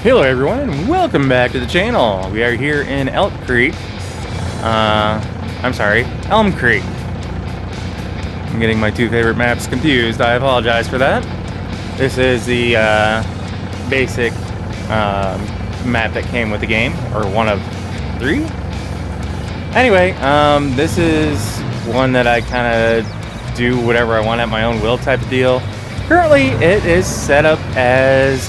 Hello everyone and welcome back to the channel. We are here in Elk Creek. I'm sorry, Elm Creek. I'm getting my two favorite maps confused. I apologize for that. This is the basic map that came with the game, or one of 3. Anyway, this is one that I kind of do whatever I want at my own will type of deal. Currently, it is set up as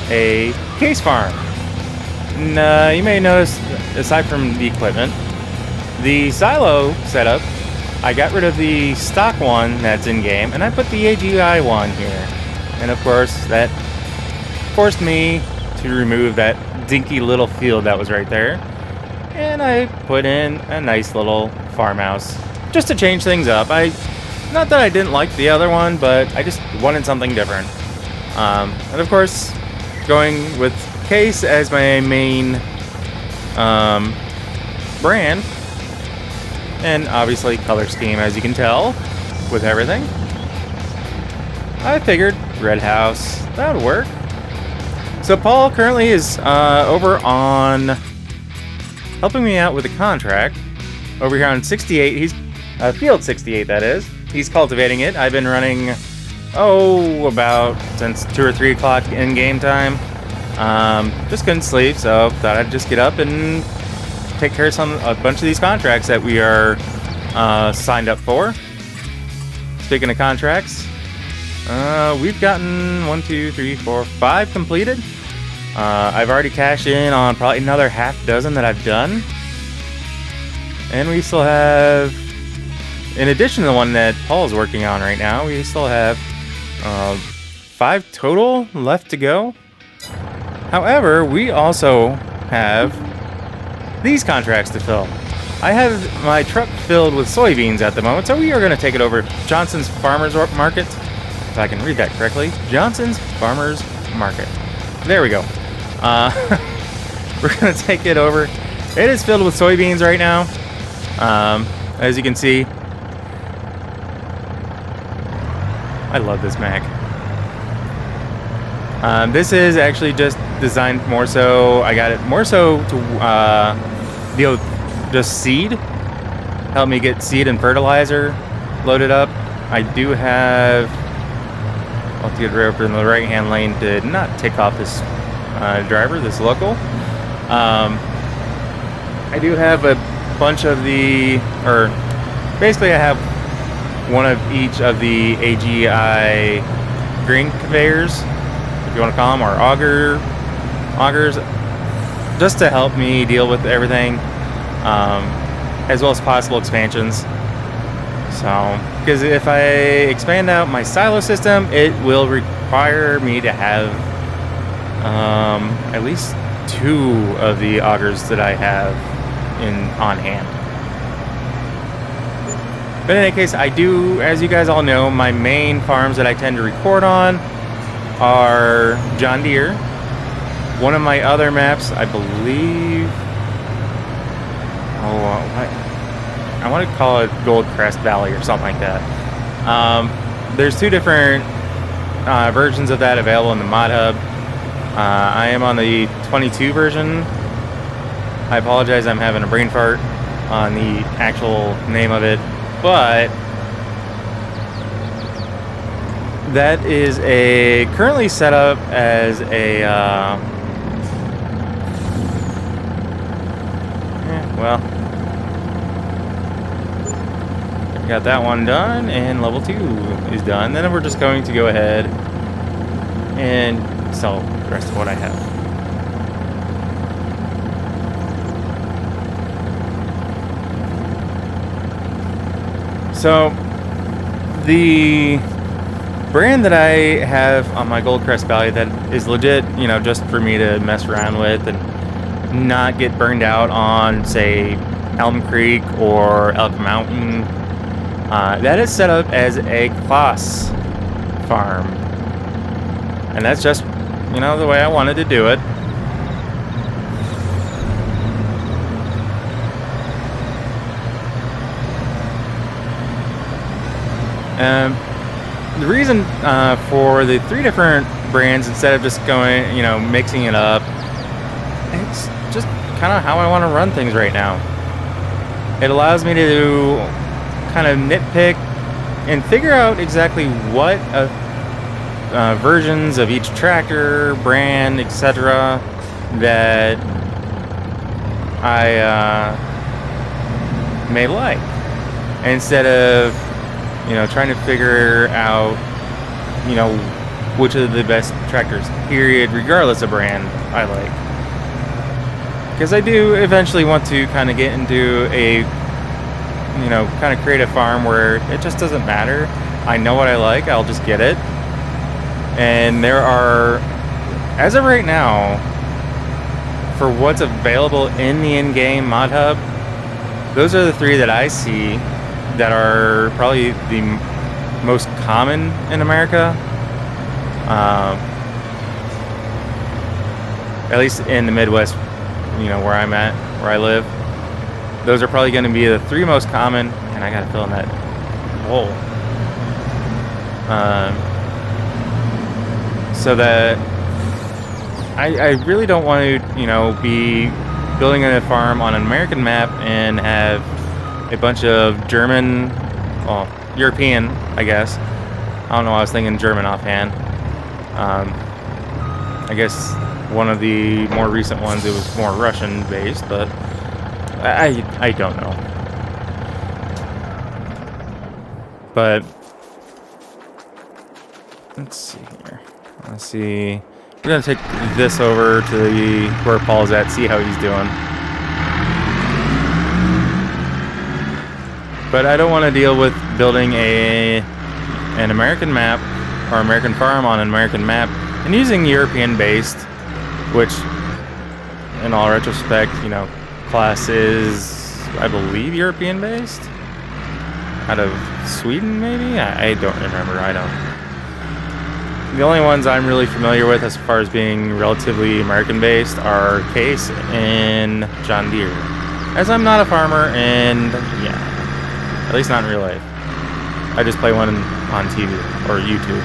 a case farm. And, you may notice, aside from the equipment, the silo setup, I got rid of the stock one that's in game, and I put the AGI one here. And of course, that forced me to remove that dinky little field that was right there. And I put in a nice little farmhouse just to change things up. Not that I didn't like the other one, but I just wanted something different. And of course, going with Case as my main brand, and obviously color scheme, as you can tell with everything, I figured Red House, that would work. So Paul currently is over on helping me out with a contract over here on 68. He's field 68, that is. He's cultivating it. I've been running about since 2 or 3 o'clock in game time. Just couldn't sleep, so thought I'd just get up and take care of a bunch of these contracts that we are signed up for. Speaking of contracts, we've gotten 1, 2, 3, 4, 5 completed. I've already cashed in on probably another half dozen that I've done, and we still have, in addition to the one that Paul's working on right now, we still have 5 total left to go. However, we also have these contracts to fill. I have my truck filled with soybeans at the moment, so we are going to take it over Johnson's Farmers Market. If I can read that correctly. Johnson's Farmers Market. There we go. We're going to take it over. It is filled with soybeans right now. As you can see. I love this Mac. This is actually just designed more so, I got it more so to deal with just seed. Help me get seed and fertilizer loaded up. I do have, I'll have to get right over in the right hand lane to not tick off this driver, this local. I do have a bunch of basically I have one of each of the AGI grain conveyors, if you want to call them, or augers, just to help me deal with everything, as well as possible expansions. So, because if I expand out my silo system, it will require me to have at least 2 of the augers that I have on hand. But in any case, I do, as you guys all know, my main farms that I tend to record on are John Deere. One of my other maps, I believe, I want to call it Gold Crest Valley or something like that. There's 2 different versions of that available in the mod hub. I am on the 22 version. I apologize, I'm having a brain fart on the actual name of it. But that is currently set up as a well, got that one done, and level 2 is done. Then we're just going to go ahead and sell the rest of what I have. So, the brand that I have on my Gold Crest Valley that is legit, just for me to mess around with and not get burned out on, say, Elm Creek or Elk Mountain, that is set up as a class farm. And that's just, the way I wanted to do it. The reason for the 3 different brands, instead of just going, mixing it up, kind of how I want to run things right now. It allows me to kind of nitpick and figure out exactly what versions of each tractor, brand, etc. that I may like, instead of trying to figure out which of the best tractors, period, regardless of brand, I like. Because I do eventually want to kind of get into a kind of create a farm where it just doesn't matter. I know what I like, I'll just get it. And there are, as of right now, for what's available in the in-game mod hub, those are the three that I see that are probably the most common in America. At least in the Midwest, where I'm at, where I live. Those are probably going to be the three most common, and I gotta fill in that hole. So that I really don't want to, be building a farm on an American map and have a bunch of German, well, European, I guess. I don't know why I was thinking German offhand. I guess one of the more recent ones, it was more Russian based, but I don't know. But let's see here. Let's see. We're gonna take this over to where Paul's at, see how he's doing. But I don't want to deal with building an American map or American farm on an American map and using European based, which in all retrospect, class is, I believe, European based, out of Sweden maybe. I don't remember. The only ones I'm really familiar with as far as being relatively American based are Case and John Deere, as I'm not a farmer, and at least not in real life. I just play one on TV or YouTube.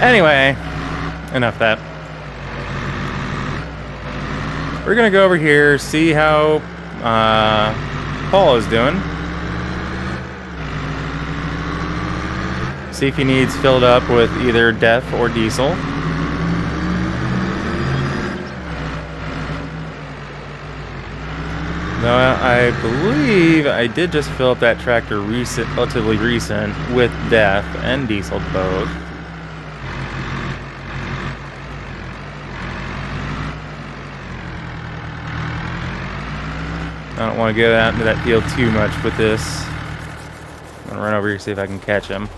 Anyway, enough of that. We're gonna go over here, see how Paul is doing. See if he needs filled up with either DEF or diesel. Now, I believe I did just fill up that tractor relatively recent with DEF and diesel both. I don't want to get out into that field too much with this. I'm going to run over here, see if I can catch him.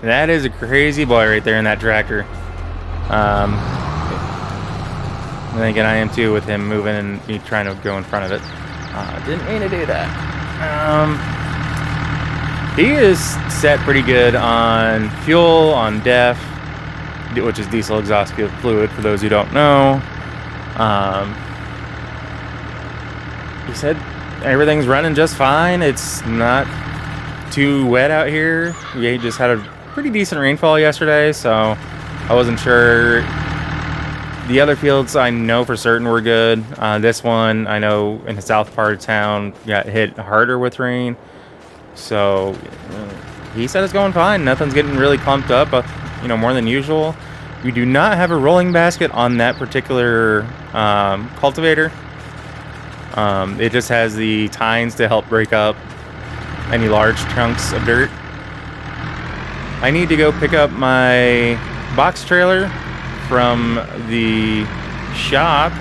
That is a crazy boy right there in that tractor. And then again, I am too with him moving and me trying to go in front of it. Didn't mean to do that. He is set pretty good on fuel, on DEF, which is diesel exhaust fluid for those who don't know. He said everything's running just fine. It's not too wet out here. We just had a pretty decent rainfall yesterday, so I wasn't sure. The other fields I know for certain were good. This one I know in the south part of town got hit harder with rain. So he said it's going fine. Nothing's getting really clumped up, more than usual. We do not have a rolling basket on that particular cultivator. It just has the tines to help break up any large chunks of dirt. I need to go pick up my box trailer from the shop.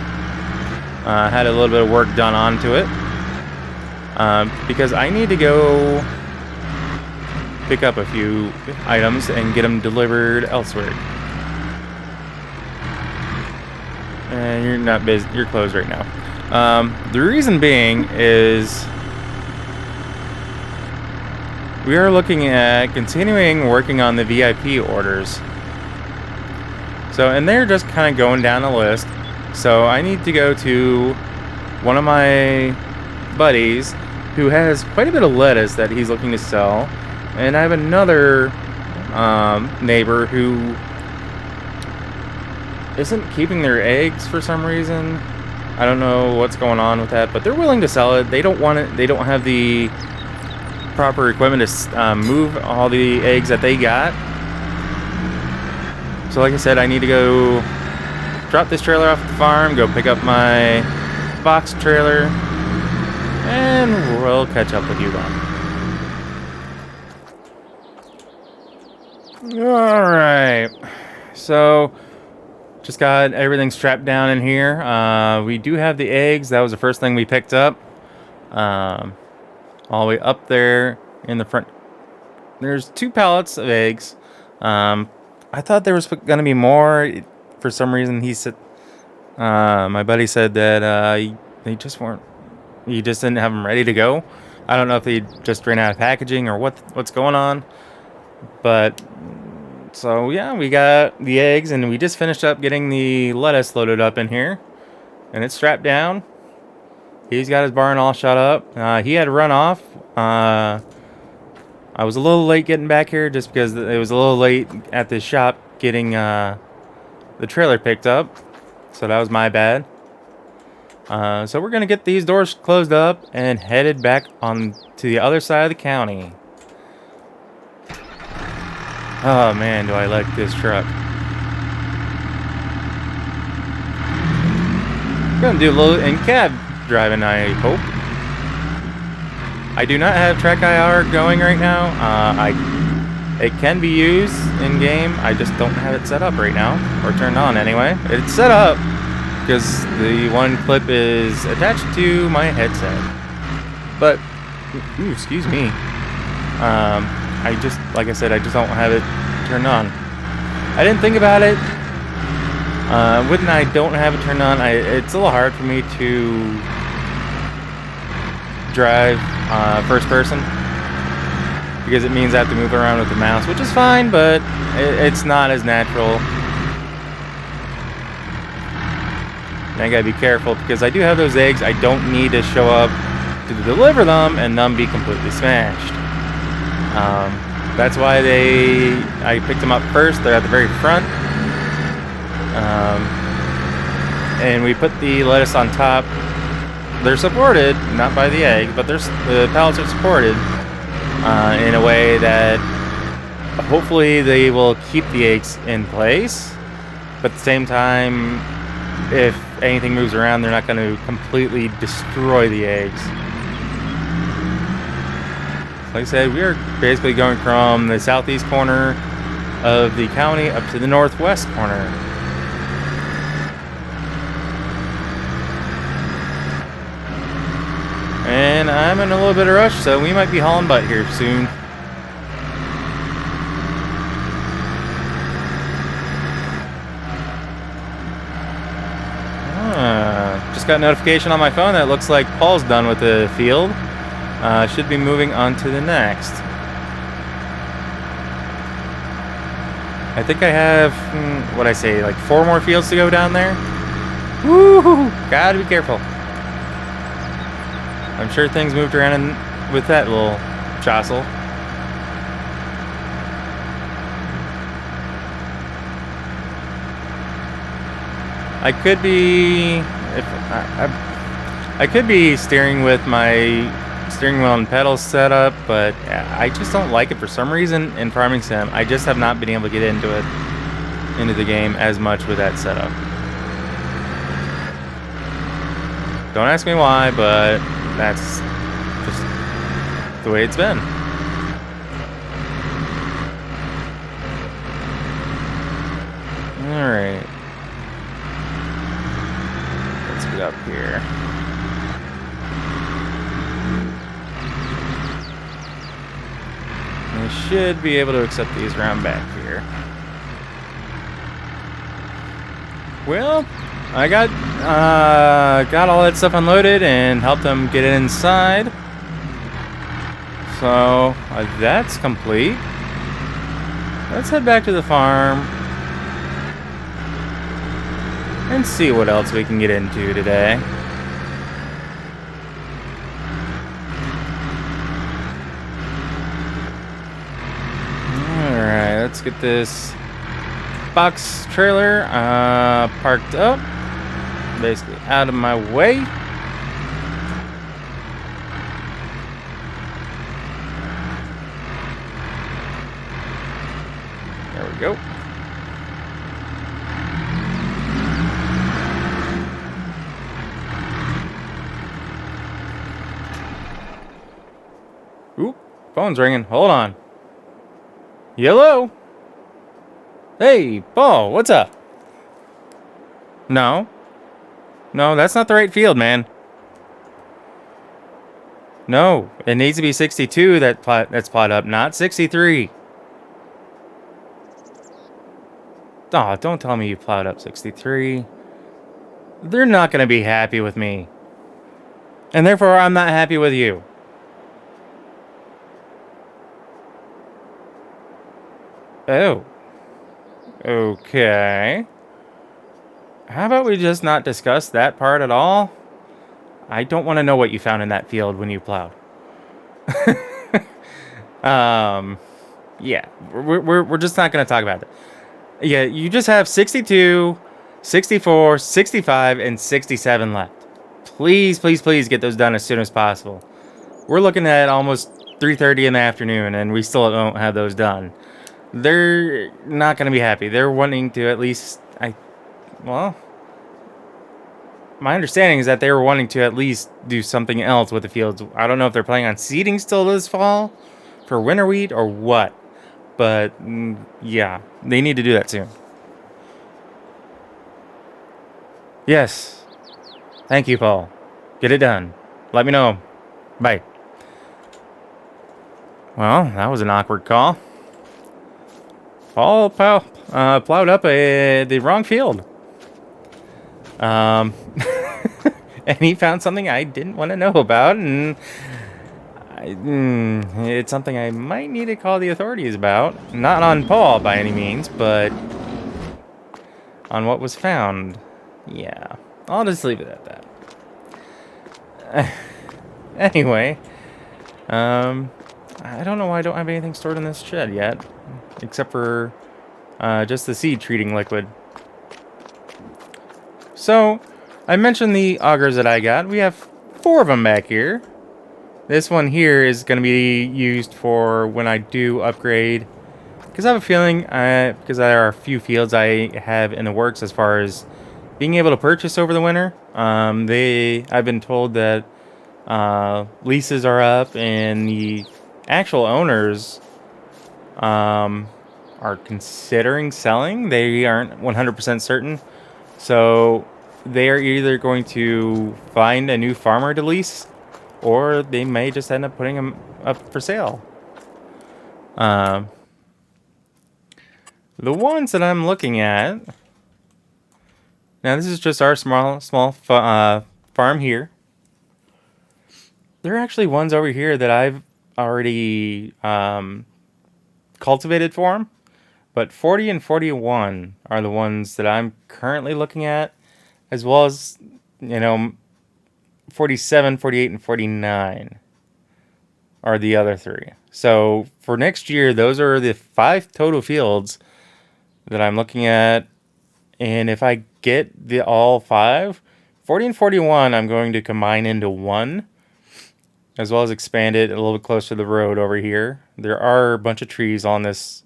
Had a little bit of work done onto it because I need to go pick up a few items and get them delivered elsewhere. And you're not busy, you're closed right now. The reason being is we are looking at continuing working on the VIP orders. So, and they're just kind of going down the list. So I need to go to one of my buddies who has quite a bit of lettuce that he's looking to sell. And I have another neighbor who isn't keeping their eggs for some reason. I don't know what's going on with that, but they're willing to sell it. They don't want it. They don't have the proper equipment to move all the eggs that they got. So like I said, I need to go drop this trailer off at the farm, go pick up my box trailer, and we'll catch up with you then. Alright, so just got everything strapped down in here. We do have the eggs. That was the first thing we picked up. All the way up there in the front. There's 2 pallets of eggs. I thought there was going to be more. For some reason, he said, my buddy said that they just weren't. He just didn't have them ready to go. I don't know if they just ran out of packaging or what's going on. But so yeah, we got the eggs, and we just finished up getting the lettuce loaded up in here, and it's strapped down. He's got his barn all shut up. He had to run off. I was a little late getting back here just because it was a little late at the shop getting the trailer picked up. So that was my bad. So we're going to get these doors closed up and headed back on to the other side of the county. Oh man, do I like this truck. Gonna do a little in-cab driving, I hope. I do not have track IR going right now. It can be used in-game. I just don't have it set up right now, or turned on anyway. It's set up because the one clip is attached to my headset. But, ooh, excuse me. I just, like I said, I just don't have it turned on. I didn't think about it. When I don't have it turned on, it's a little hard for me to drive first person because it means I have to move around with the mouse, which is fine, but it's not as natural. And I gotta be careful because I do have those eggs. I don't need to show up to deliver them and them be completely smashed. That's why I picked them up first. They're at the very front. And we put the lettuce on top. They're supported, not by the egg, but the pallets are supported in a way that hopefully they will keep the eggs in place. But at the same time, if anything moves around, they're not going to completely destroy the eggs. Like I said, we are basically going from the southeast corner of the county up to the northwest corner. And I'm in a little bit of rush, so we might be hauling butt here soon. Just got a notification on my phone that looks like Paul's done with the field. Should be moving on to the next. I think I have, what'd I say, like 4 more fields to go down there? Woo! Gotta be careful. I'm sure things moved around with that little jostle. I could be, I could be steering with my steering wheel and pedals set up, but I just don't like it for some reason in Farming Sim. I just have not been able to get into the game as much with that setup. Don't ask me why, but that's just the way it's been. Alright. Let's get up here. I should be able to accept these around back here. Well, I got all that stuff unloaded and helped them get it inside. So that's complete. Let's head back to the farm and see what else we can get into today. Alright, let's get this box trailer parked up, basically out of my way. There we go. Oop, phone's ringing. Hold on. Hello? Hey, Paul, what's up? No. No, that's not the right field, man. No, it needs to be 62 that's plot up, not 63. Aw, don't tell me you plowed up 63. They're not going to be happy with me. And therefore, I'm not happy with you. Oh. Okay. How about we just not discuss that part at all? I don't want to know what you found in that field when you plowed. Yeah, we're just not going to talk about it. Yeah, you just have 62, 64, 65, and 67 left. Please, please, please get those done as soon as possible. We're looking at almost 3:30 in the afternoon, and we still don't have those done. They're not going to be happy. They're wanting to at least... Well, my understanding is that they were wanting to at least do something else with the fields. I don't know if they're planning on seeding still this fall for winter wheat or what. But, yeah, they need to do that soon. Yes. Thank you, Paul. Get it done. Let me know. Bye. Well, that was an awkward call. Paul plowed up the wrong field. And he found something I didn't want to know about, and it's something I might need to call the authorities about. Not on Paul by any means, but on what was found. Yeah, I'll just leave it at that. Anyway, I don't know why I don't have anything stored in this shed yet, except for just the seed treating liquid. So, I mentioned the augers that I got. We have 4 of them back here. This one here is going to be used for when I do upgrade. Because I have a feeling, because there are a few fields I have in the works as far as being able to purchase over the winter. I've been told that leases are up and the actual owners are considering selling. They aren't 100% certain. So they are either going to find a new farmer to lease, or they may just end up putting them up for sale. The ones that I'm looking at... Now, this is just our small farm here. There are actually ones over here that I've already cultivated for them. But 40 and 41 are the ones that I'm currently looking at, as well as, 47, 48, and 49 are the other 3. So for next year, those are the 5 total fields that I'm looking at. And if I get all 5, 40 and 41, I'm going to combine into one, as well as expand it a little bit closer to the road over here. There are a bunch of trees on this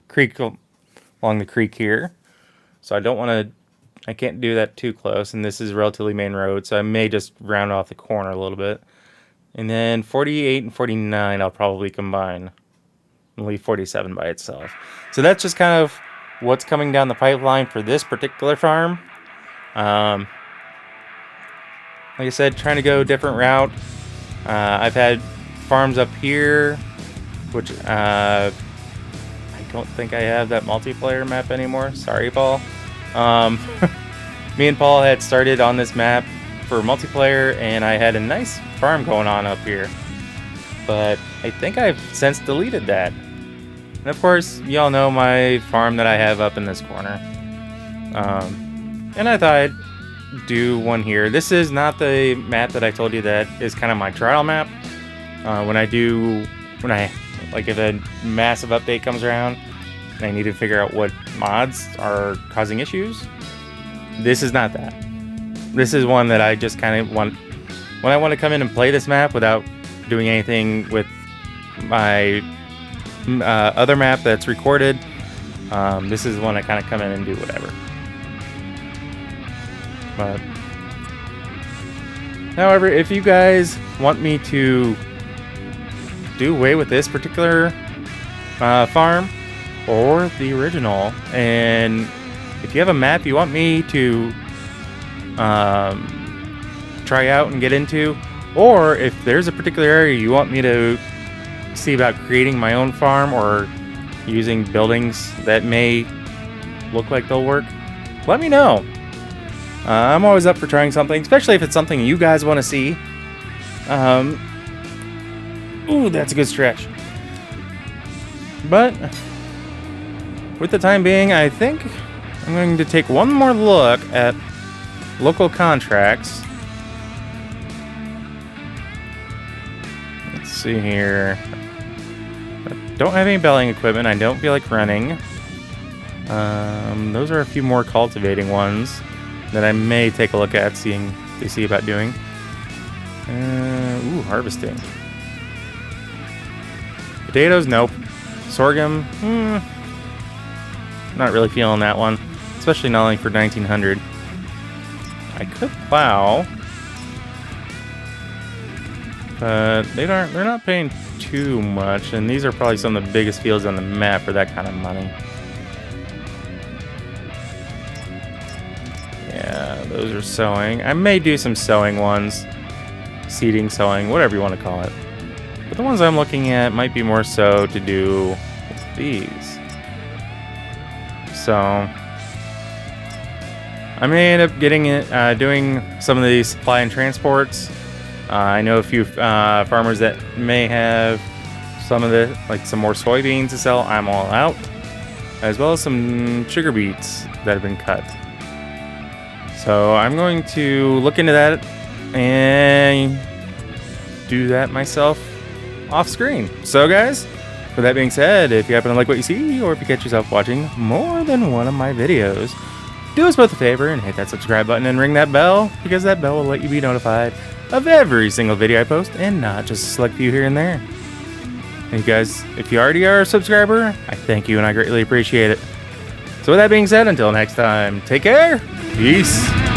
creek, along the creek here. So I can't do that too close, and this is relatively main road, so I may just round off the corner a little bit. And then 48 and 49 I'll probably combine and leave 47 by itself. So that's just kind of what's coming down the pipeline for this particular farm. Like I said, trying to go a different route. I've had farms up here, which I don't think I have that multiplayer map anymore. Sorry, Paul. Me and Paul had started on this map for multiplayer, and I had a nice farm going on up here. But I think I've since deleted that. And of course, y'all know my farm that I have up in this corner. And I thought I'd do one here. This is not the map that I told you that is kind of my trial map. If a massive update comes around, and I need to figure out what mods are causing issues. This is not that. This is one that I just kind of want, when I want to come in and play this map without doing anything with my other map that's recorded. This is one I kind of come in and do whatever. But however, if you guys want me to do away with this particular farm or the original, and if you have a map you want me to try out and get into, or if there's a particular area you want me to see about creating my own farm or using buildings that may look like they'll work, let me know. I'm always up for trying something, especially if it's something you guys want to see. Ooh, that's a good stretch. But with the time being, I think I'm going to take one more look at local contracts. Let's see here. I don't have any belling equipment. I don't feel like running. Those are a few more cultivating ones that I may take a look at, see about doing. Ooh, harvesting. Potatoes, nope. Sorghum, not really feeling that one, especially not only for 1900. I could plow, but they're not paying too much, and these are probably some of the biggest fields on the map for that kind of money. Yeah, those are sowing. I may do some sowing ones, seeding, sowing, whatever you want to call it. But the ones I'm looking at might be more so to do with these. So I may end up getting it, doing some of these supply and transports. I know a few farmers that may have some of the, like some more soybeans to sell. I'm all out, as well as some sugar beets that have been cut. So I'm going to look into that and do that myself off screen. So guys, with that being said, if you happen to like what you see, or if you catch yourself watching more than one of my videos, do us both a favor and hit that subscribe button and ring that bell, because that bell will let you be notified of every single video I post, and not just a select few here and there. And you guys, if you already are a subscriber, I thank you and I greatly appreciate it. So with that being said, until next time, take care, peace.